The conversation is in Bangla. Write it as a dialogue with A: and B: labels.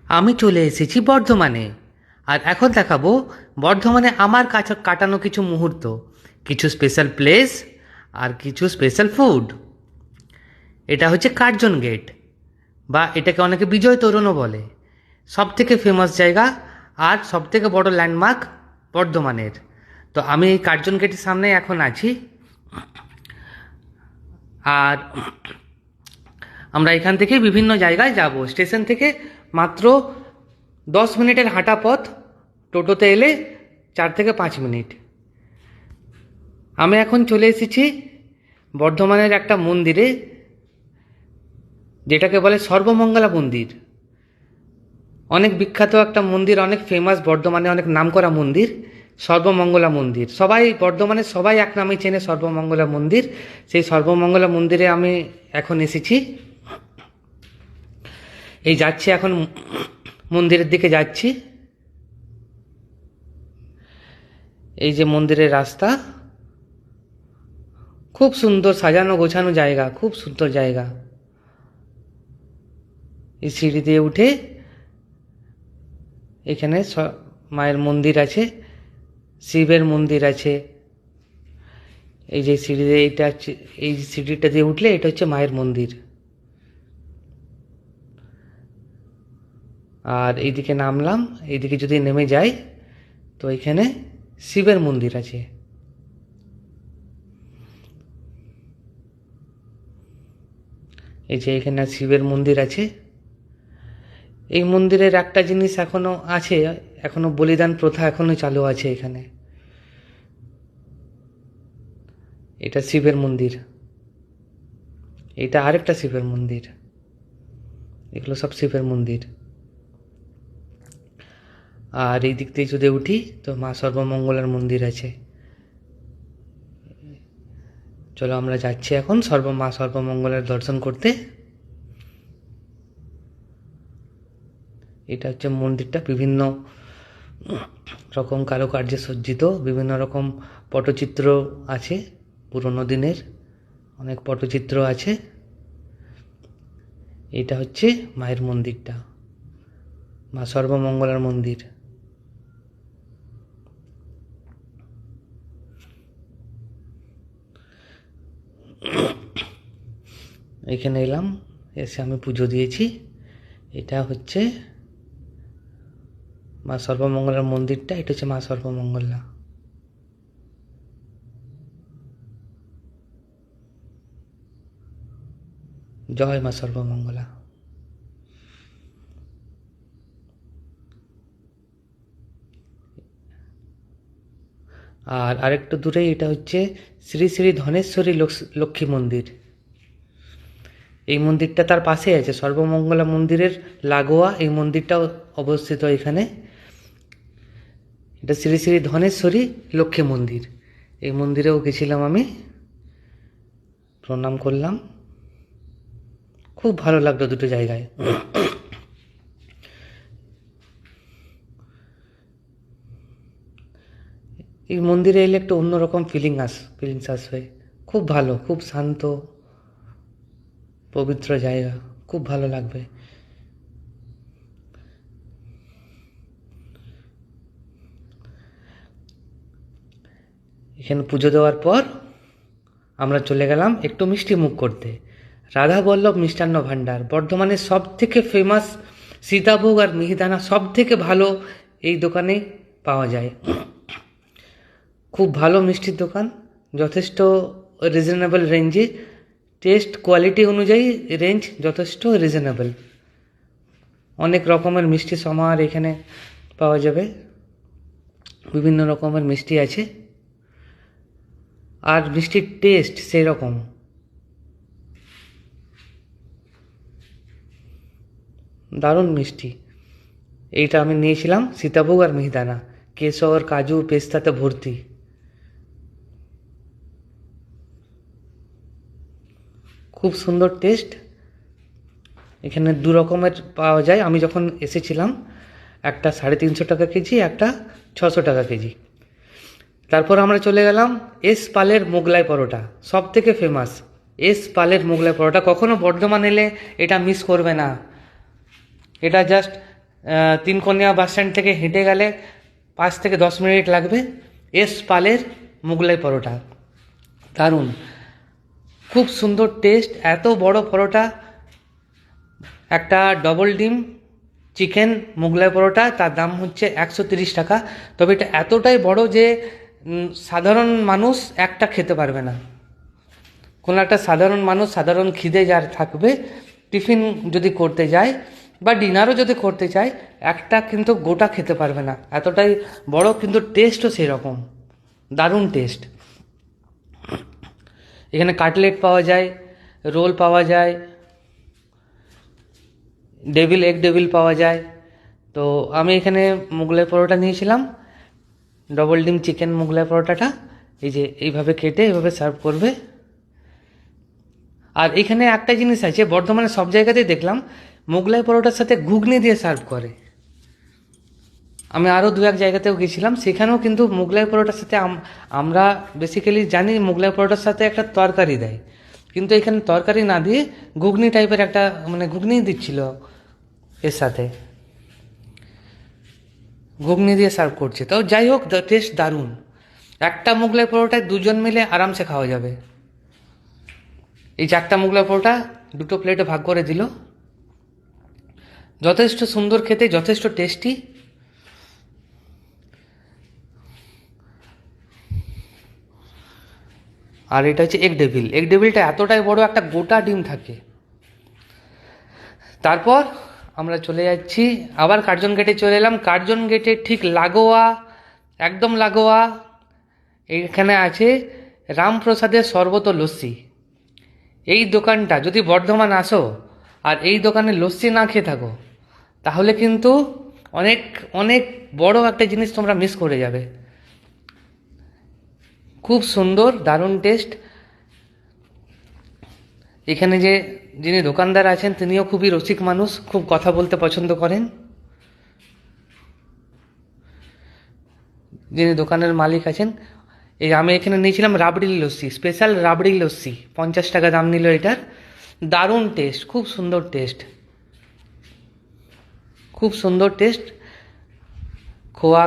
A: আমি চলে এসেছি বর্ধমানে। আর এখন দেখাবো বর্ধমানে আমার কাটানো কিছু মুহূর্ত, কিছু স্পেশাল প্লেস আর কিছু স্পেশাল ফুড। এটা হচ্ছে কার্জন গেট, বা এটাকে অনেকে বিজয় তোরণও বলে। সব থেকে ফেমাস জায়গা আর সব থেকে বড় ল্যান্ডমার্ক বর্ধমানের। তো আমি এই কার্জন গেটের সামনে এখন আছি। আর আমরা এখান থেকে বিভিন্ন জায়গায় যাব। স্টেশন থেকে মাত্র 10 মিনিটের হাঁটা পথ, টোটোতে এলে 4 থেকে 5 মিনিট। আমি এখন চলে এসেছি বর্ধমানের একটা মন্দিরে, যেটাকে বলে সর্বমঙ্গলা মন্দির। অনেক বিখ্যাত একটা মন্দির, অনেক ফেমাস, বর্ধমানে অনেক নামকরা মন্দির, সর্বমঙ্গলা মন্দির। সবাই বর্ধমানে সবাই এক নামে চেনে সর্বমঙ্গলা মন্দির। সেই সর্বমঙ্গলা মন্দিরে আমি এখন এসেছি। এই যাচ্ছি এখন, মন্দিরের দিকে যাচ্ছি। এই যে মন্দিরের রাস্তা, খুব সুন্দর সাজানো গোছানো জায়গা, খুব সুন্দর জায়গা। এই সিঁড়ি দিয়ে উঠে এখানে মায়ের মন্দির আছে, শিবের মন্দির আছে। এই যে সিঁড়ি দিয়ে, এইটা এই সিঁড়িটা দিয়ে উঠলে এটা হচ্ছে মায়ের মন্দির। আর এইদিকে নামলাম, এইদিকে যদি নেমে যাই তো এখানে শিবের মন্দির আছে। এই যে এখানে শিবের মন্দির আছে। এই মন্দিরের একটা জিনিস এখনো আছে, এখনো বলিদান প্রথা এখনো চালু আছে এখানে। এটা শিবের মন্দির, এটা আরেকটা শিবের মন্দির। এগুলো সব শিবের মন্দির। আর এই দিক দিয়ে যদি উঠি তো মা সর্বমঙ্গলার মন্দির আছে। চলো আমরা যাচ্ছি এখন মা সর্বমঙ্গলার দর্শন করতে। এটা হচ্ছে মন্দিরটা, বিভিন্ন রকম কারুকার্যে সজ্জিত, বিভিন্ন রকম পটচিত্র আছে, পুরনো দিনের অনেক পটচিত্র আছে। এটা হচ্ছে মায়ের মন্দিরটা, মা সর্বমঙ্গলার মন্দির। এখানে এলাম, এসে আমি পুজো দিয়েছি। এটা হচ্ছে মা সর্বমঙ্গলার মন্দিরটা, এটা হচ্ছে মা সর্বমঙ্গলা। জয় মা সর্বমঙ্গলা। আর আরেকটু দূরে এটা হচ্ছে শ্রী শ্রী ধনেশ্বরী লক্ষ্মী মন্দির। এই মন্দিরটা তার পাশে আছে, সর্বমঙ্গলা মন্দিরের লাগোয়া এই মন্দিরটাও অবস্থিত এখানে। এটা শ্রী শ্রী ধনেশ্বরী লক্ষ্মী মন্দির। এই মন্দিরেও গেছিলাম আমি, প্রণাম করলাম। খুব ভালো লাগলো দুটো জায়গায়। এই মন্দিরে এলে একটা অন্যরকম ফিলিংস আসবে। খুব ভালো, খুব শান্ত পবিত্র জায়গা, খুব ভালো লাগবে। এখানে পুজো দেওয়ার পর আমরা চলে গেলাম একটু মিষ্টি মুখ করতে। রাধাবল্লভ মিষ্টান্ন ভাণ্ডার, বর্ধমানের সব থেকে ফেমাস সীতাভোগ আর মিহিদানা সব থেকে ভালো এই দোকানে পাওয়া যায়। খুব ভালো মিষ্টির দোকান, যথেষ্ট রিজনেবল রেঞ্জে, টেস্ট কোয়ালিটি অনুযায়ী রেঞ্জ যথেষ্ট রিজনেবল। অনেক রকমের মিষ্টি সমাহার এখানে পাওয়া যাবে, বিভিন্ন রকমের মিষ্টি আছে। আর মিষ্টির টেস্ট সেই রকম, দারুণ মিষ্টি। এইটা আমি নিয়েছিলাম সীতাভোগ আর মিহিদানা, কেশর কাজু পেস্তাতে ভর্তি। খুব সুন্দর টেস্ট। এখানে দু রকমের পাওয়া যায়। আমি যখন এসেছিলাম একটা 350 টাকা কেজি, একটা 600 টাকা কেজি। তারপর আমরা চলে গেলাম এস পালের মোগলাই পরোটা, সব থেকে ফেমাস এস পালের মোগলাই পরোটা। কখনো বর্ধমান এলে এটা মিস করবে না। এটা জাস্ট তিনকোনিয়া বাস স্ট্যান্ড থেকে হেঁটে গেলে 5 থেকে 10 মিনিট লাগবে। এস পালের মুগলাই পরোটা দারুণ, খুব সুন্দর টেস্ট, এত বড় পরোটা। একটা ডবল ডিম চিকেন মোগলাই পরোটা, তার দাম হচ্ছে 130 টাকা। তবে এটা এতটাই বড় যে সাধারণ মানুষ একটা খেতে পারবে না। কোনো একটা সাধারণ মানুষ, সাধারণ খিদে যার থাকবে, টিফিন যদি করতে যায় বা ডিনারও যদি করতে চায়, একটা কিন্তু গোটা খেতে পারবে না, এতটাই বড়। কিন্তু টেস্টও সেই রকম, দারুণ টেস্ট। এখানে কাটলেট পাওয়া যায়, রোল পাওয়া যায়, এগ ডেভিল পাওয়া যায়। তো আমি এখানে মোগলাই পরোটা নিয়েছিলাম, ডবল ডিম চিকেন মোগলাই পরোটাটা। এই যে এইভাবে কেটে এইভাবে সার্ভ করবে। আর এখানে একটা জিনিস আছে, বর্ধমানে সব জায়গাতেই দেখলাম মোগলাই পরোটার সাথে ঘুগনি দিয়ে সার্ভ করে। আমি আরও 2-1 জায়গাতেও গেছিলাম, সেখানেও কিন্তু মোগলাই পরোটার সাথে আমরা বেসিক্যালি জানি মোগলাই পরোটার সাথে একটা তরকারি দেয়, কিন্তু এখানে তরকারি না দিয়ে ঘুগনি টাইপের একটা মানে ঘুগনি দিচ্ছিল এর সাথে, ঘুগনি দিয়ে সার্ভ করছে। তাও যাই হোক, টেস্ট দারুণ। একটা মোগলাই পরোটায় 2 জন মিলে আরামসে খাওয়া যাবে। এই 4টা মোগলাই পরোটা 2টো প্লেটে ভাগ করে দিল। যথেষ্ট সুন্দর খেতে, যথেষ্ট টেস্টি। আর এটা হচ্ছে এগ ডেভিল। এগ ডেভিলটা এতটাই বড়, একটা গোটা ডিম থাকে। তারপর আমরা চলে যাচ্ছি আবার কার্জন গেটে চলে এলাম। কার্জন গেটে ঠিক লাগোয়া, একদম লাগোয়া এইখানে আছে রামপ্রসাদের শরবত ও লস্যি। এই দোকানটা যদি বর্ধমান আসো আর এই দোকানে লস্যি না খেয়ে থাকো, তাহলে কিন্তু অনেক অনেক বড় একটা জিনিস তোমরা মিস করে যাবে। খুব সুন্দর, দারুণ টেস্ট। এখানে যিনি দোকানদার আছেন তিনিও খুবই রসিক মানুষ, খুব কথা বলতে পছন্দ করেন। যিনি দোকানের মালিক আছেন, এই আমি এখানে নিয়েছিলাম রাবড়ি লস্যি, স্পেশাল রাবড়ি লস্যি, 50 টাকা দাম নিল এটার। দারুণ টেস্ট, খুব সুন্দর টেস্ট, খুব সুন্দর টেস্ট। খোয়া